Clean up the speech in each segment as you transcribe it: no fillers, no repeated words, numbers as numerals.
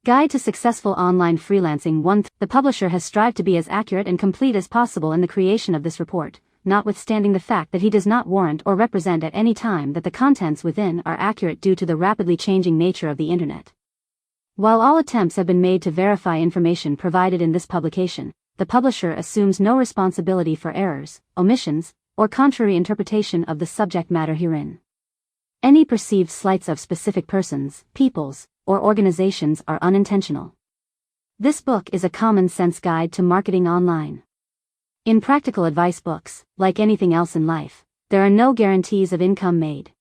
Guide to Successful Online Freelancing 1. The publisher has strived to be as accurate and complete as possible in the creation of this report, notwithstanding the fact that he does not warrant or represent at any time that the contents within are accurate due to the rapidly changing nature of the Internet. While all attempts have been made to verify information provided in this publication, the publisher assumes no responsibility for errors, omissions, or contrary interpretation of the subject matter herein. Any perceived slights of specific persons, peoples, or organizations are unintentional. This book is a common sense guide to marketing online. In practical advice books, like anything else in life, there are no guarantees of income made.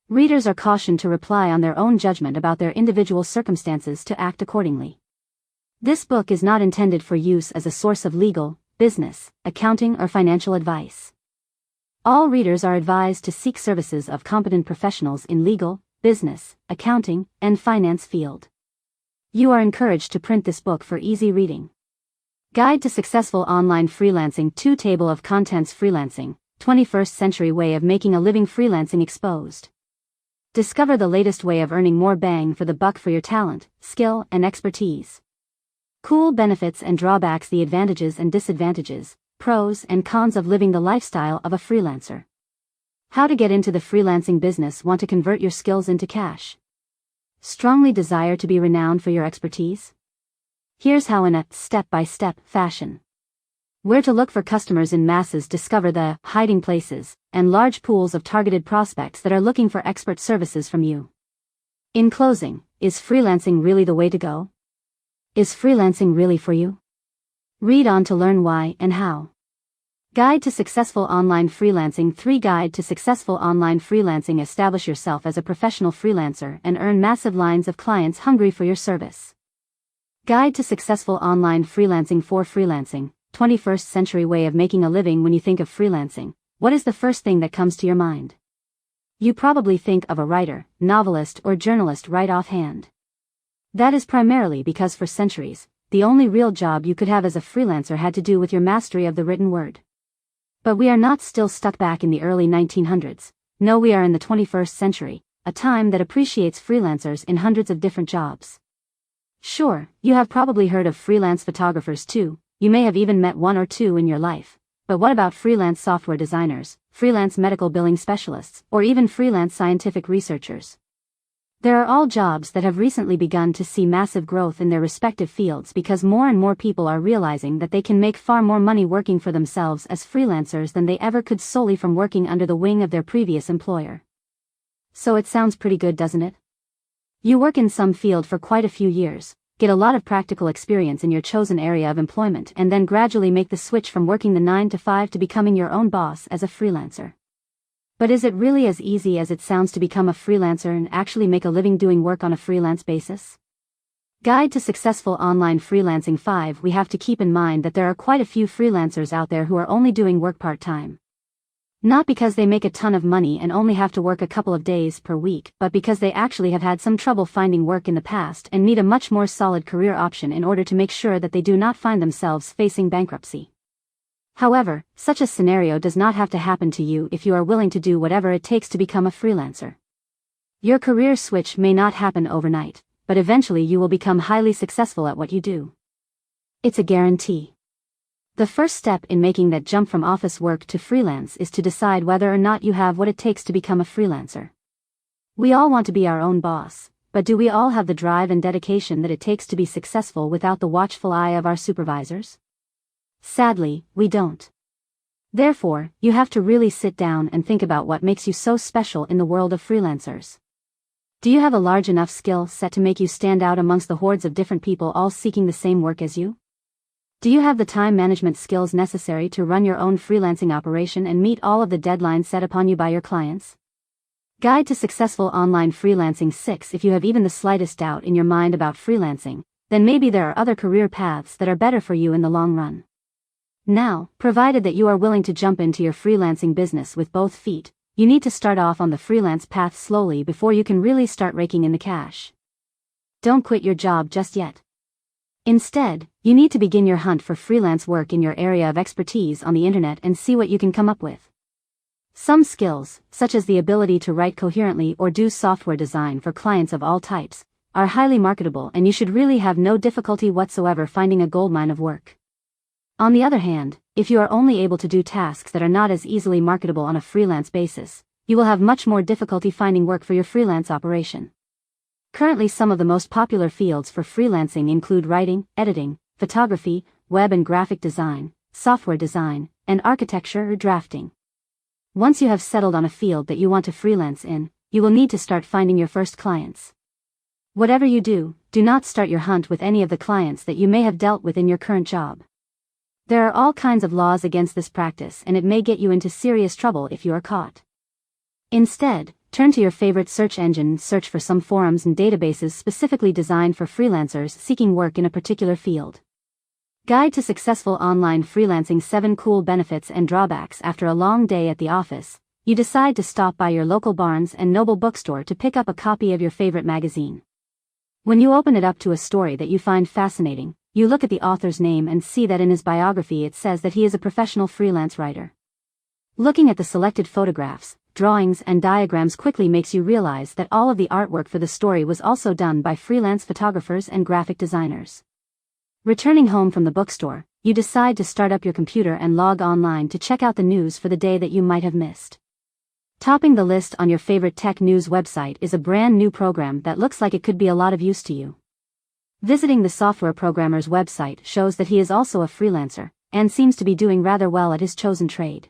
Readers are cautioned to rely on their own judgment about their individual circumstances to act accordingly. This book is not intended for use as a source of legal, business, accounting, or financial advice. All readers are advised to seek services of competent professionals in legal, business, accounting, and finance field. You are encouraged to print this book for easy reading. Guide to Successful Online Freelancing 2. Table of Contents. Freelancing, 21st Century Way of Making a Living. Freelancing Exposed. Discover the latest way of earning more bang for the buck for your talent, skill, and expertise. Cool benefits and drawbacks. The advantages and disadvantages, pros and cons of living the lifestyle of a freelancer. How to get into the freelancing business. Want to convert your skills into cash? Strongly desire to be renowned for your expertise? Here's how in a step-by-step fashion. Where to look for customers in masses. Discover the hiding places and large pools of targeted prospects that are looking for expert services from you. In closing, is freelancing really the way to go? Is freelancing really for you? Read on to learn why and how. Guide to Successful Online Freelancing 3. Guide to Successful Online Freelancing. Establish yourself as a professional freelancer and earn massive lines of clients hungry for your service. Guide to Successful Online Freelancing 4. Freelancing, 21st Century Way of Making a Living. When you think of freelancing, what is the first thing that comes to your mind? You probably think of a writer, novelist, or journalist right offhand. That is primarily because for centuries, the only real job you could have as a freelancer had to do with your mastery of the written word. But we are not still stuck back in the early 1900s. No, we are in the 21st century, a time that appreciates freelancers in hundreds of different jobs. Sure, you have probably heard of freelance photographers too. You may have even met one or two in your life. But what about freelance software designers, freelance medical billing specialists, or even freelance scientific researchers? There are all jobs that have recently begun to see massive growth in their respective fields because more and more people are realizing that they can make far more money working for themselves as freelancers than they ever could solely from working under the wing of their previous employer. So it sounds pretty good, doesn't it? You work in some field for quite a few years, get a lot of practical experience in your chosen area of employment, and then gradually make the switch from working the 9 to 5 to becoming your own boss as a freelancer. But is it really as easy as it sounds to become a freelancer and actually make a living doing work on a freelance basis? Guide to Successful Online Freelancing 5. We have to keep in mind that there are quite a few freelancers out there who are only doing work part-time. Not because they make a ton of money and only have to work a couple of days per week, but because they actually have had some trouble finding work in the past and need a much more solid career option in order to make sure that they do not find themselves facing bankruptcy. However, such a scenario does not have to happen to you if you are willing to do whatever it takes to become a freelancer. Your career switch may not happen overnight, but eventually you will become highly successful at what you do. It's a guarantee. The first step in making that jump from office work to freelance is to decide whether or not you have what it takes to become a freelancer. We all want to be our own boss, but do we all have the drive and dedication that it takes to be successful without the watchful eye of our supervisors? Sadly, we don't. Therefore, you have to really sit down and think about what makes you so special in the world of freelancers. Do you have a large enough skill set to make you stand out amongst the hordes of different people all seeking the same work as you? Do you have the time management skills necessary to run your own freelancing operation and meet all of the deadlines set upon you by your clients? Guide to Successful Online Freelancing 6. If you have even the slightest doubt in your mind about freelancing, then maybe there are other career paths that are better for you in the long run. Now, provided that you are willing to jump into your freelancing business with both feet, you need to start off on the freelance path slowly before you can really start raking in the cash. Don't quit your job just yet. Instead, you need to begin your hunt for freelance work in your area of expertise on the internet and see what you can come up with. Some skills, such as the ability to write coherently or do software design for clients of all types, are highly marketable, and you should really have no difficulty whatsoever finding a goldmine of work. On the other hand, if you are only able to do tasks that are not as easily marketable on a freelance basis, you will have much more difficulty finding work for your freelance operation. Currently, some of the most popular fields for freelancing include writing, editing, photography, web and graphic design, software design, and architecture or drafting. Once you have settled on a field that you want to freelance in, you will need to start finding your first clients. Whatever you do, do not start your hunt with any of the clients that you may have dealt with in your current job. There are all kinds of laws against this practice, and it may get you into serious trouble if you are caught. Instead, turn to your favorite search engine and search for some forums and databases specifically designed for freelancers seeking work in a particular field. Guide to Successful Online Freelancing: 7 Cool Benefits and Drawbacks. After a long day at the office, you decide to stop by your local Barnes and Noble bookstore to pick up a copy of your favorite magazine. When you open it up to a story that you find fascinating, you look at the author's name and see that in his biography it says that he is a professional freelance writer. Looking at the selected photographs, drawings, and diagrams quickly makes you realize that all of the artwork for the story was also done by freelance photographers and graphic designers. Returning home from the bookstore, you decide to start up your computer and log online to check out the news for the day that you might have missed. Topping the list on your favorite tech news website is a brand new program that looks like it could be a lot of use to you. Visiting the software programmer's website shows that he is also a freelancer, and seems to be doing rather well at his chosen trade.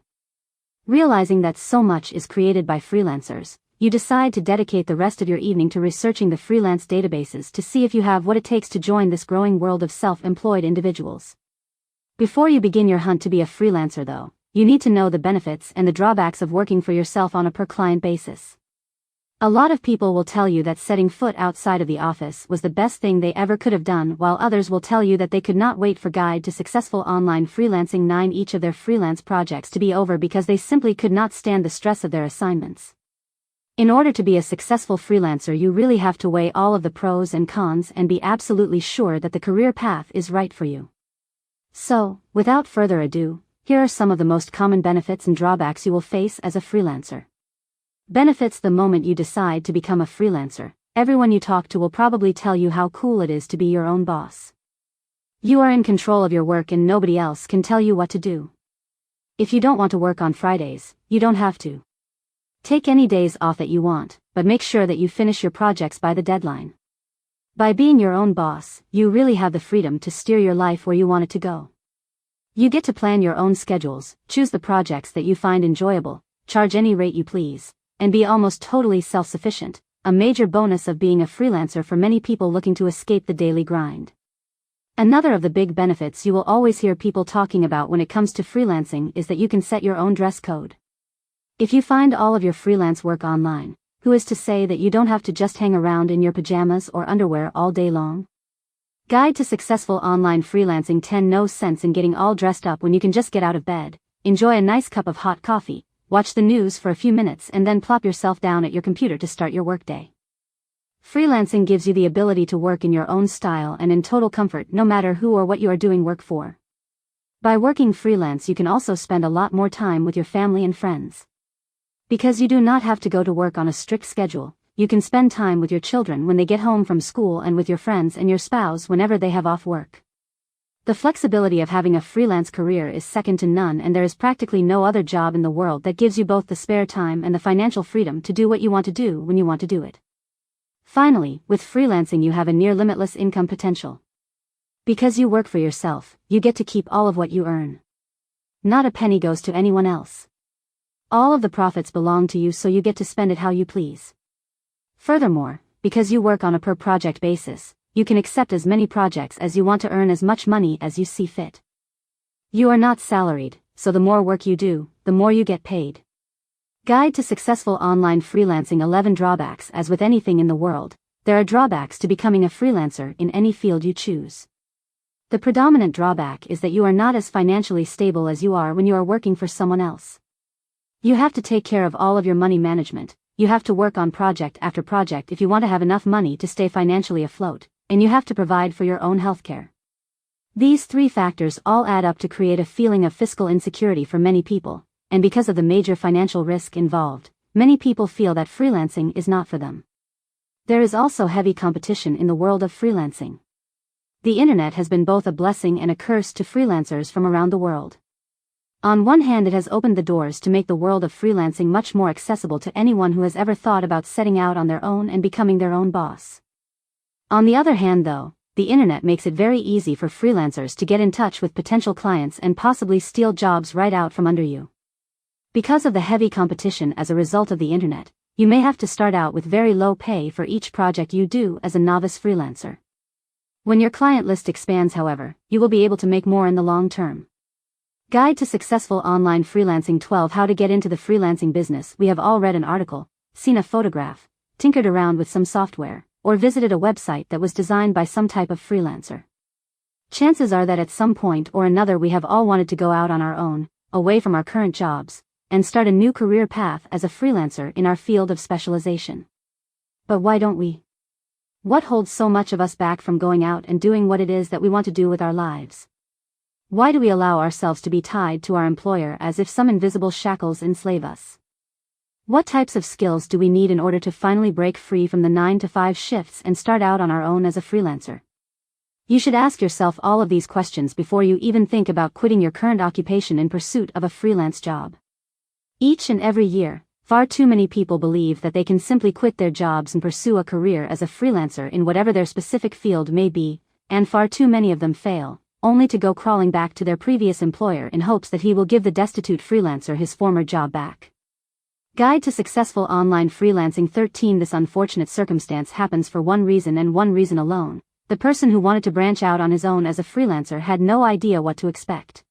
Realizing that so much is created by freelancers, you decide to dedicate the rest of your evening to researching the freelance databases to see if you have what it takes to join this growing world of self-employed individuals. Before you begin your hunt to be a freelancer though, you need to know the benefits and the drawbacks of working for yourself on a per-client basis. A lot of people will tell you that setting foot outside of the office was the best thing they ever could have done, while others will tell you that they could not wait for Guide to Successful Online Freelancing 9 each of their freelance projects to be over because they simply could not stand the stress of their assignments. In order to be a successful freelancer, you really have to weigh all of the pros and cons and be absolutely sure that the career path is right for you. So, without further ado, here are some of the most common benefits and drawbacks you will face as a freelancer. Benefits: the moment you decide to become a freelancer, everyone you talk to will probably tell you how cool it is to be your own boss. You are in control of your work and nobody else can tell you what to do. If you don't want to work on Fridays, you don't have to. Take any days off that you want, but make sure that you finish your projects by the deadline. By being your own boss, you really have the freedom to steer your life where you want it to go. You get to plan your own schedules, choose the projects that you find enjoyable, charge any rate you please, and be almost totally self-sufficient, a major bonus of being a freelancer for many people looking to escape the daily grind. Another of the big benefits you will always hear people talking about when it comes to freelancing is that you can set your own dress code. If you find all of your freelance work online, who is to say that you don't have to just hang around in your pajamas or underwear all day long? Guide to Successful Online Freelancing 10 No sense in getting all dressed up when you can just get out of bed, enjoy a nice cup of hot coffee, watch the news for a few minutes and then plop yourself down at your computer to start your workday. Freelancing gives you the ability to work in your own style and in total comfort no matter who or what you are doing work for. By working freelance, you can also spend a lot more time with your family and friends. Because you do not have to go to work on a strict schedule, you can spend time with your children when they get home from school and with your friends and your spouse whenever they have off work. The flexibility of having a freelance career is second to none, and there is practically no other job in the world that gives you both the spare time and the financial freedom to do what you want to do when you want to do it. Finally, with freelancing you have a near limitless income potential. Because you work for yourself, you get to keep all of what you earn. Not a penny goes to anyone else. All of the profits belong to you, so you get to spend it how you please. Furthermore, because you work on a per-project basis, you can accept as many projects as you want to earn as much money as you see fit. You are not salaried, so the more work you do, the more you get paid. Guide to Successful Online Freelancing 11 Drawbacks. As with anything in the world, there are drawbacks to becoming a freelancer in any field you choose. The predominant drawback is that you are not as financially stable as you are when you are working for someone else. You have to take care of all of your money management, you have to work on project after project if you want to have enough money to stay financially afloat, and you have to provide for your own healthcare. These 3 factors all add up to create a feeling of fiscal insecurity for many people, and because of the major financial risk involved, many people feel that freelancing is not for them. There is also heavy competition in the world of freelancing. The internet has been both a blessing and a curse to freelancers from around the world. On one hand, it has opened the doors to make the world of freelancing much more accessible to anyone who has ever thought about setting out on their own and becoming their own boss. On the other hand, though, the internet makes it very easy for freelancers to get in touch with potential clients and possibly steal jobs right out from under you. Because of the heavy competition as a result of the internet, you may have to start out with very low pay for each project you do as a novice freelancer. When your client list expands, however, you will be able to make more in the long term. Guide to Successful Online Freelancing 12 How to Get into the Freelancing Business. We have all read an article, seen a photograph, tinkered around with some software, or visited a website that was designed by some type of freelancer. Chances are that at some point or another we have all wanted to go out on our own, away from our current jobs, and start a new career path as a freelancer in our field of specialization. But why don't we? What holds so much of us back from going out and doing what it is that we want to do with our lives? Why do we allow ourselves to be tied to our employer as if some invisible shackles enslave us? What types of skills do we need in order to finally break free from the 9-to-5 shifts and start out on our own as a freelancer? You should ask yourself all of these questions before you even think about quitting your current occupation in pursuit of a freelance job. Each and every year, far too many people believe that they can simply quit their jobs and pursue a career as a freelancer in whatever their specific field may be, and far too many of them fail, only to go crawling back to their previous employer in hopes that he will give the destitute freelancer his former job back. Guide to Successful Online Freelancing 13 This unfortunate circumstance happens for one reason and one reason alone. The person who wanted to branch out on his own as a freelancer had no idea what to expect.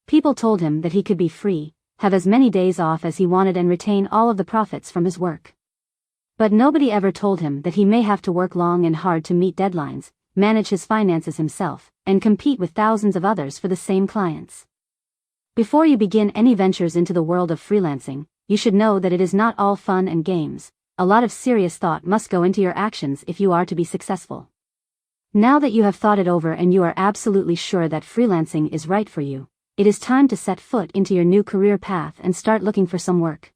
People told him that he could be free, have as many days off as he wanted and retain all of the profits from his work. But nobody ever told him that he may have to work long and hard to meet deadlines, manage his finances himself, and compete with thousands of others for the same clients. Before you begin any ventures into the world of freelancing, you should know that it is not all fun and games. A lot of serious thought must go into your actions if you are to be successful. Now that you have thought it over and you are absolutely sure that freelancing is right for you, it is time to set foot into your new career path and start looking for some work.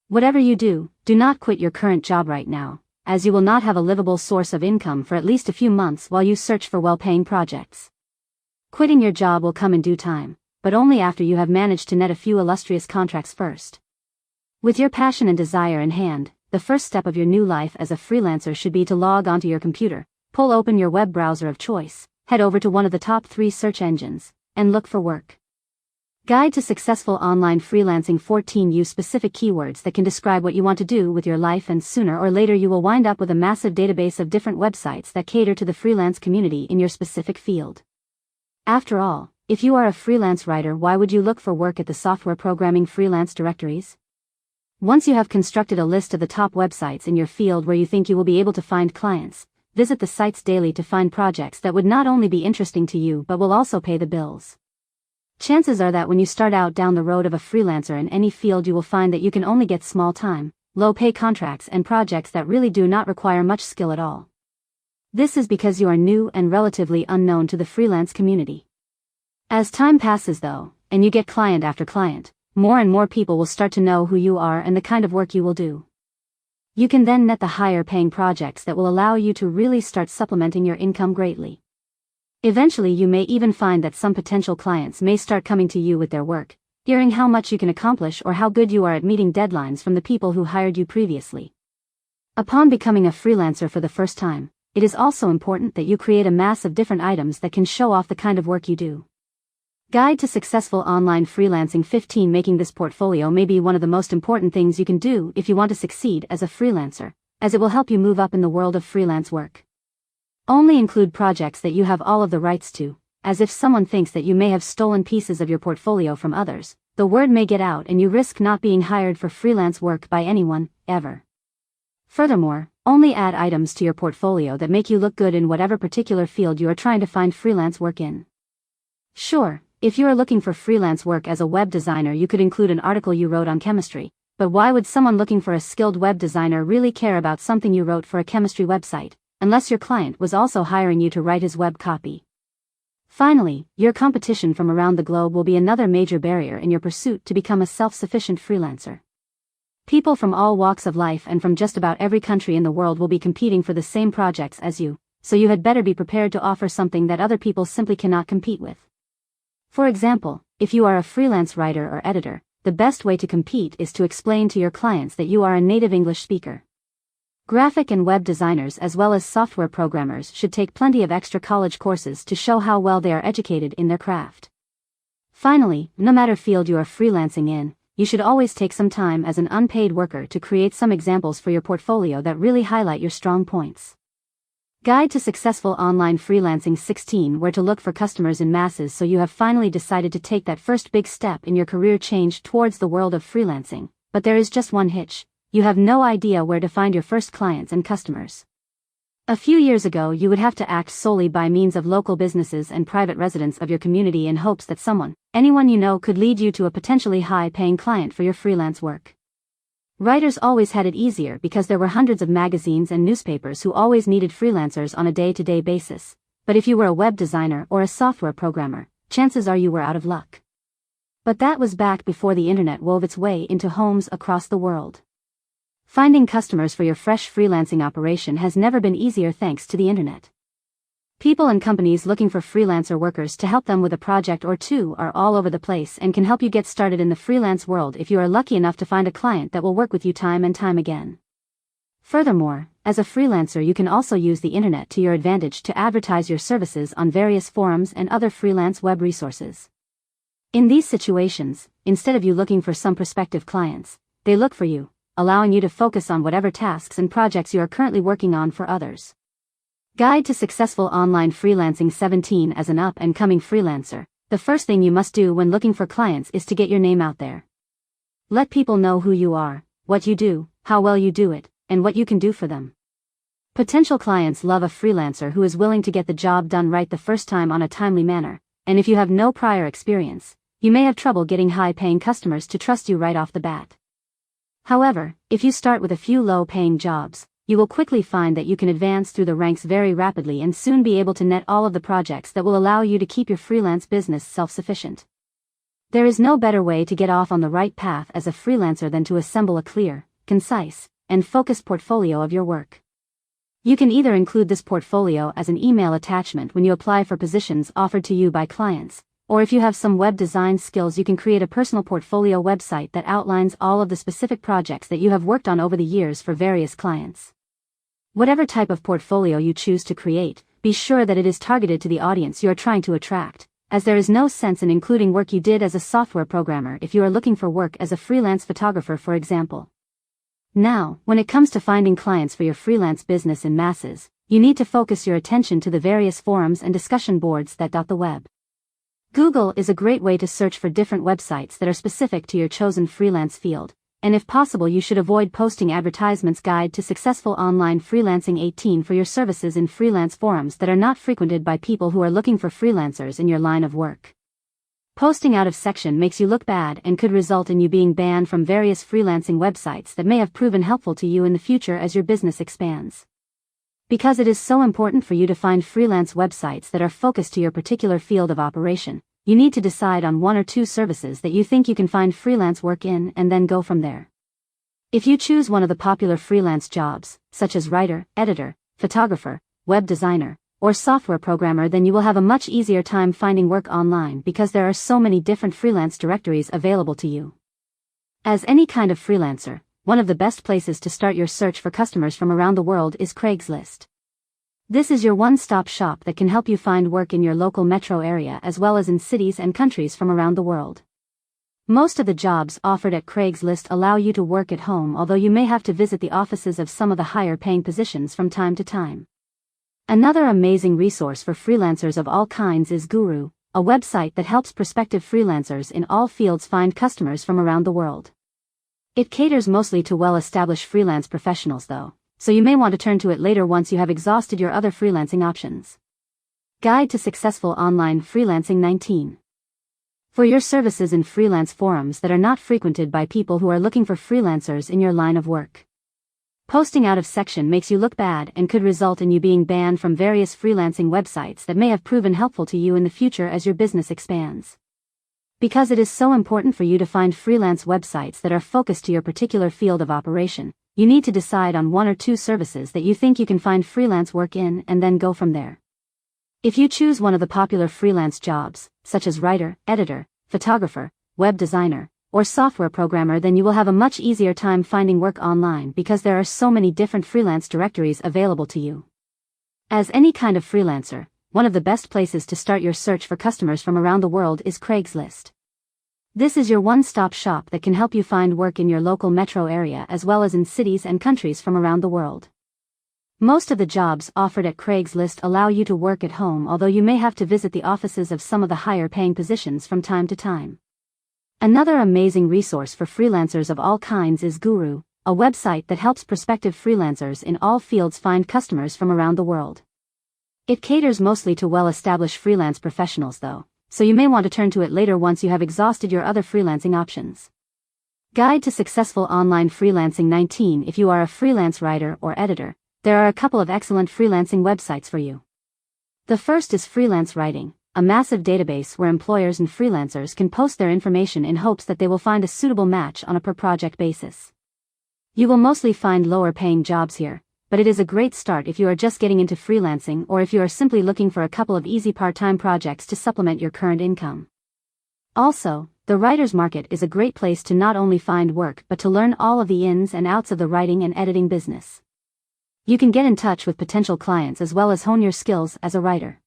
Whatever you do, do not quit your current job right now, as you will not have a livable source of income for at least a few months while you search for well-paying projects. Quitting your job will come in due time, but only after you have managed to net a few illustrious contracts first. With your passion and desire in hand, the first step of your new life as a freelancer should be to log onto your computer, pull open your web browser of choice, head over to one of the top 3 search engines, and look for work. Guide to Successful Online Freelancing 14 Use specific keywords that can describe what you want to do with your life, and sooner or later you will wind up with a massive database of different websites that cater to the freelance community in your specific field. After all, if you are a freelance writer, why would you look for work at the software programming freelance directories? Once you have constructed a list of the top websites in your field where you think you will be able to find clients, visit the sites daily to find projects that would not only be interesting to you but will also pay the bills. Chances are that when you start out down the road of a freelancer in any field, you will find that you can only get small-time, low-pay contracts and projects that really do not require much skill at all. This is because you are new and relatively unknown to the freelance community. As time passes, though, and you get client after client, more and more people will start to know who you are and the kind of work you will do. You can then net the higher-paying projects that will allow you to really start supplementing your income greatly. Eventually you may even find that some potential clients may start coming to you with their work, hearing how much you can accomplish or how good you are at meeting deadlines from the people who hired you previously. Upon becoming a freelancer for the first time, it is also important that you create a mass of different items that can show off the kind of work you do. Guide to Successful Online Freelancing 15 Making this portfolio may be one of the most important things you can do if you want to succeed as a freelancer, as it will help you move up in the world of freelance work. Only include projects that you have all of the rights to, as if someone thinks that you may have stolen pieces of your portfolio from others, the word may get out and you risk not being hired for freelance work by anyone, ever. Furthermore, only add items to your portfolio that make you look good in whatever particular field you are trying to find freelance work in. Sure, if you are looking for freelance work as a web designer, you could include an article you wrote on chemistry, but why would someone looking for a skilled web designer really care about something you wrote for a chemistry website, unless your client was also hiring you to write his web copy? Finally, your competition from around the globe will be another major barrier in your pursuit to become a self-sufficient freelancer. People from all walks of life and from just about every country in the world will be competing for the same projects as you, so you had better be prepared to offer something that other people simply cannot compete with. For example, if you are a freelance writer or editor, the best way to compete is to explain to your clients that you are a native English speaker. Graphic and web designers as well as software programmers should take plenty of extra college courses to show how well they are educated in their craft. Finally, no matter field you are freelancing in, you should always take some time as an unpaid worker to create some examples for your portfolio that really highlight your strong points. Guide to Successful Online Freelancing 16 Where to Look for Customers in Masses. So you have finally decided to take that first big step in your career change towards the world of freelancing, but there is just one hitch. You have no idea where to find your first clients and customers. A few years ago you would have to act solely by means of local businesses and private residents of your community in hopes that anyone you know could lead you to a potentially high-paying client for your freelance work. Writers always had it easier because there were hundreds of magazines and newspapers who always needed freelancers on a day-to-day basis, but if you were a web designer or a software programmer, chances are you were out of luck. But that was back before the internet wove its way into homes across the world. Finding customers for your fresh freelancing operation has never been easier thanks to the internet. People and companies looking for freelancer workers to help them with a project or two are all over the place and can help you get started in the freelance world if you are lucky enough to find a client that will work with you time and time again. Furthermore, as a freelancer you can also use the internet to your advantage to advertise your services on various forums and other freelance web resources. In these situations, instead of you looking for some prospective clients, they look for you, allowing you to focus on whatever tasks and projects you are currently working on for others. Guide to Successful Online Freelancing 17 As an up-and-coming freelancer, the first thing you must do when looking for clients is to get your name out there. Let people know who you are, what you do, how well you do it, and what you can do for them. Potential clients love a freelancer who is willing to get the job done right the first time on a timely manner, and if you have no prior experience, you may have trouble getting high-paying customers to trust you right off the bat. However, if you start with a few low-paying jobs, you will quickly find that you can advance through the ranks very rapidly and soon be able to net all of the projects that will allow you to keep your freelance business self-sufficient. There is no better way to get off on the right path as a freelancer than to assemble a clear, concise, and focused portfolio of your work. You can either include this portfolio as an email attachment when you apply for positions offered to you by clients, or if you have some web design skills you can create a personal portfolio website that outlines all of the specific projects that you have worked on over the years for various clients. Whatever type of portfolio you choose to create, be sure that it is targeted to the audience you are trying to attract, as there is no sense in including work you did as a software programmer if you are looking for work as a freelance photographer, for example. Now, when it comes to finding clients for your freelance business in masses, you need to focus your attention to the various forums and discussion boards that dot the web. Google is a great way to search for different websites that are specific to your chosen freelance field, and if possible you should avoid posting advertisements. Guide to Successful Online Freelancing 18 for your services in freelance forums that are not frequented by people who are looking for freelancers in your line of work. Posting out of section makes you look bad and could result in you being banned from various freelancing websites that may have proven helpful to you in the future as your business expands. Because it is so important for you to find freelance websites that are focused to your particular field of operation, you need to decide on one or two services that you think you can find freelance work in and then go from there. If you choose one of the popular freelance jobs, such as writer, editor, photographer, web designer, or software programmer, then you will have a much easier time finding work online because there are so many different freelance directories available to you. As any kind of freelancer, one of the best places to start your search for customers from around the world is Craigslist. This is your one-stop shop that can help you find work in your local metro area as well as in cities and countries from around the world. Most of the jobs offered at Craigslist allow you to work at home, although you may have to visit the offices of some of the higher-paying positions from time to time. Another amazing resource for freelancers of all kinds is Guru, a website that helps prospective freelancers in all fields find customers from around the world. It caters mostly to well-established freelance professionals though, so you may want to turn to it later once you have exhausted your other freelancing options. Guide to Successful Online Freelancing 19. For your services in freelance forums that are not frequented by people who are looking for freelancers in your line of work. Posting out of section makes you look bad and could result in you being banned from various freelancing websites that may have proven helpful to you in the future as your business expands. Because it is so important for you to find freelance websites that are focused to your particular field of operation, you need to decide on one or two services that you think you can find freelance work in and then go from there. If you choose one of the popular freelance jobs, such as writer, editor, photographer, web designer, or software programmer, then you will have a much easier time finding work online because there are so many different freelance directories available to you. As any kind of freelancer, one of the best places to start your search for customers from around the world is Craigslist. This is your one-stop shop that can help you find work in your local metro area as well as in cities and countries from around the world. Most of the jobs offered at Craigslist allow you to work at home, although you may have to visit the offices of some of the higher-paying positions from time to time. Another amazing resource for freelancers of all kinds is Guru, a website that helps prospective freelancers in all fields find customers from around the world. It caters mostly to well-established freelance professionals though, so you may want to turn to it later once you have exhausted your other freelancing options. Guide to Successful Online Freelancing 19. If you are a freelance writer or editor, there are a couple of excellent freelancing websites for you. The first is Freelance Writing, a massive database where employers and freelancers can post their information in hopes that they will find a suitable match on a per-project basis. You will mostly find lower-paying jobs here, but it is a great start if you are just getting into freelancing or if you are simply looking for a couple of easy part-time projects to supplement your current income. Also, the writer's market is a great place to not only find work but to learn all of the ins and outs of the writing and editing business. You can get in touch with potential clients as well as hone your skills as a writer.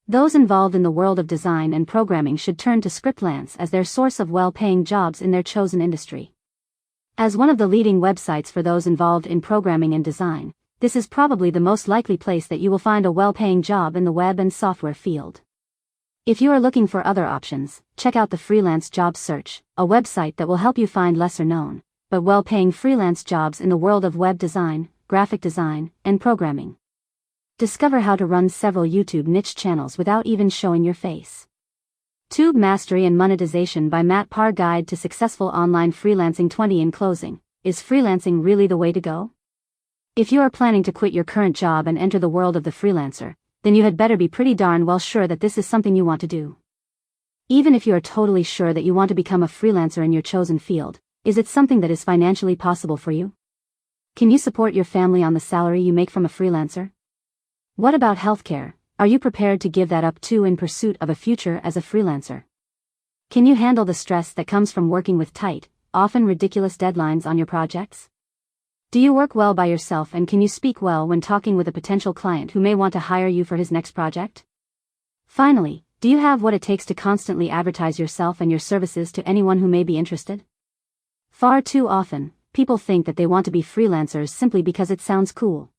Those involved in the world of design and programming should turn to Scriptlance as their source of well-paying jobs in their chosen industry. As one of the leading websites for those involved in programming and design, this is probably the most likely place that you will find a well-paying job in the web and software field. If you are looking for other options, check out the Freelance Job Search, a website that will help you find lesser-known, but well-paying freelance jobs in the world of web design, graphic design, and programming. Discover how to run several YouTube niche channels without even showing your face. Tube Mastery and Monetization by Matt Parr. Guide to Successful Online Freelancing 20. In closing, is freelancing really the way to go? If you are planning to quit your current job and enter the world of the freelancer, then you had better be pretty darn well sure that this is something you want to do. Even if you are totally sure that you want to become a freelancer in your chosen field, is it something that is financially possible for you? Can you support your family on the salary you make from a freelancer? What about healthcare? Are you prepared to give that up too in pursuit of a future as a freelancer? Can you handle the stress that comes from working with tight, often ridiculous deadlines on your projects? Do you work well by yourself, and can you speak well when talking with a potential client who may want to hire you for his next project? Finally, do you have what it takes to constantly advertise yourself and your services to anyone who may be interested? Far too often, people think that they want to be freelancers simply because it sounds cool.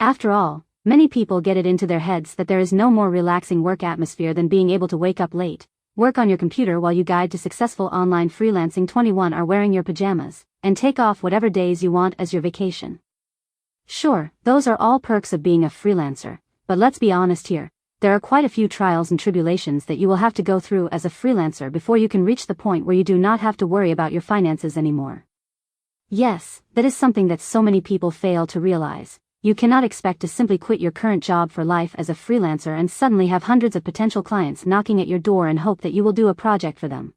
After all, many people get it into their heads that there is no more relaxing work atmosphere than being able to wake up late, work on your computer while you guide to successful online freelancing 21 are wearing your pajamas, and take off whatever days you want as your vacation. Sure, those are all perks of being a freelancer, but let's be honest here, there are quite a few trials and tribulations that you will have to go through as a freelancer before you can reach the point where you do not have to worry about your finances anymore. Yes, that is something that so many people fail to realize. You cannot expect to simply quit your current job for life as a freelancer and suddenly have hundreds of potential clients knocking at your door and hope that you will do a project for them.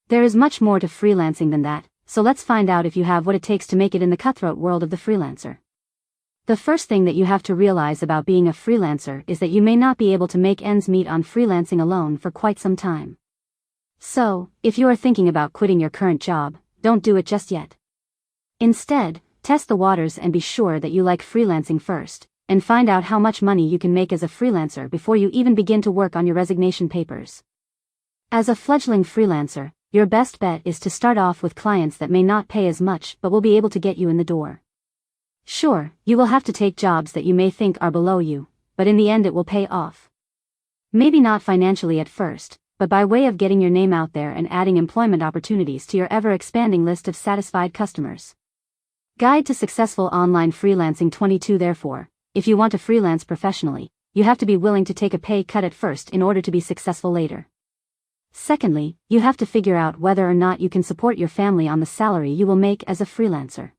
There is much more to freelancing than that, so let's find out if you have what it takes to make it in the cutthroat world of the freelancer. The first thing that you have to realize about being a freelancer is that you may not be able to make ends meet on freelancing alone for quite some time. So, if you are thinking about quitting your current job, don't do it just yet. Instead, test the waters and be sure that you like freelancing first, and find out how much money you can make as a freelancer before you even begin to work on your resignation papers. As a fledgling freelancer, your best bet is to start off with clients that may not pay as much but will be able to get you in the door. Sure, you will have to take jobs that you may think are below you, but in the end it will pay off. Maybe not financially at first, but by way of getting your name out there and adding employment opportunities to your ever-expanding list of satisfied customers. Guide to Successful Online Freelancing 22. Therefore, if you want to freelance professionally, you have to be willing to take a pay cut at first in order to be successful later. Secondly, you have to figure out whether or not you can support your family on the salary you will make as a freelancer.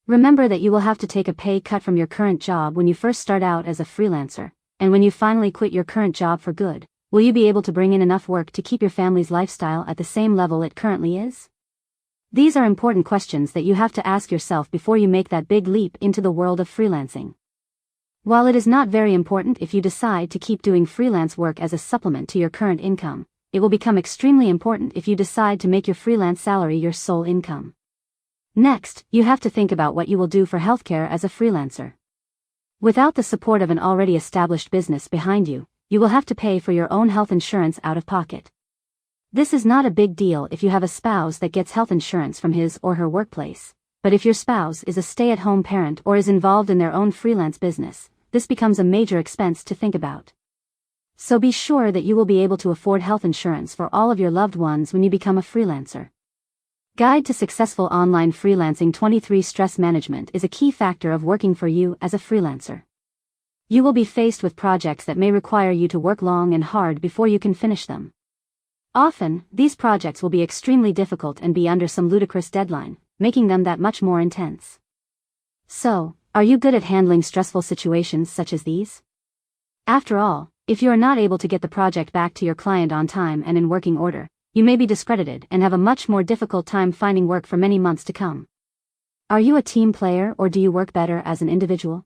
Remember that you will have to take a pay cut from your current job when you first start out as a freelancer, and when you finally quit your current job for good, Will you be able to bring in enough work to keep your family's lifestyle at the same level it currently is? These are important questions that you have to ask yourself before you make that big leap into the world of freelancing. While it is not very important if you decide to keep doing freelance work as a supplement to your current income, it will become extremely important if you decide to make your freelance salary your sole income. Next, you have to think about what you will do for healthcare as a freelancer. Without the support of an already established business behind you, you will have to pay for your own health insurance out of pocket. This is not a big deal if you have a spouse that gets health insurance from his or her workplace, but if your spouse is a stay-at-home parent or is involved in their own freelance business, this becomes a major expense to think about. So be sure that you will be able to afford health insurance for all of your loved ones when you become a freelancer. Guide to Successful Online Freelancing 23 Stress management is a key factor of working for you as a freelancer. You will be faced with projects that may require you to work long and hard before you can finish them. Often, these projects will be extremely difficult and be under some ludicrous deadline, making them that much more intense. So, are you good at handling stressful situations such as these? After all, if you are not able to get the project back to your client on time and in working order, you may be discredited and have a much more difficult time finding work for many months to come. Are you a team player or do you work better as an individual?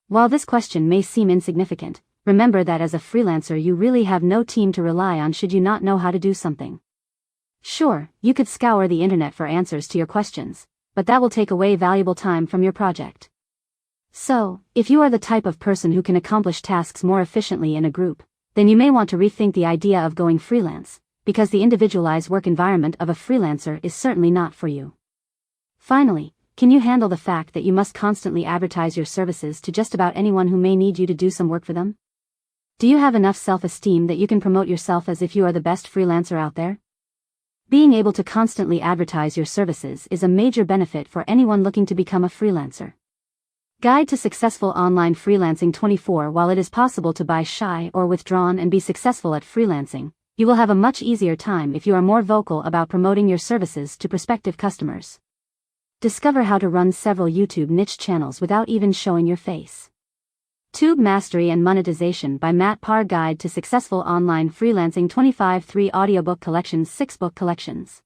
While this question may seem insignificant, remember that as a freelancer you really have no team to rely on should you not know how to do something. Sure, you could scour the internet for answers to your questions, but that will take away valuable time from your project. So, if you are the type of person who can accomplish tasks more efficiently in a group, then you may want to rethink the idea of going freelance, because the individualized work environment of a freelancer is certainly not for you. Finally, can you handle the fact that you must constantly advertise your services to just about anyone who may need you to do some work for them? Do you have enough self-esteem that you can promote yourself as if you are the best freelancer out there? Being able to constantly advertise your services is a major benefit for anyone looking to become a freelancer. Guide to Successful Online Freelancing 24. While it is possible to be shy or withdrawn and be successful at freelancing, you will have a much easier time if you are more vocal about promoting your services to prospective customers. Discover how to run several YouTube niche channels without even showing your face. Tube Mastery and Monetization by Matt Parr. Guide to Successful Online Freelancing 25. 3 Audiobook Collections. 6 Book Collections.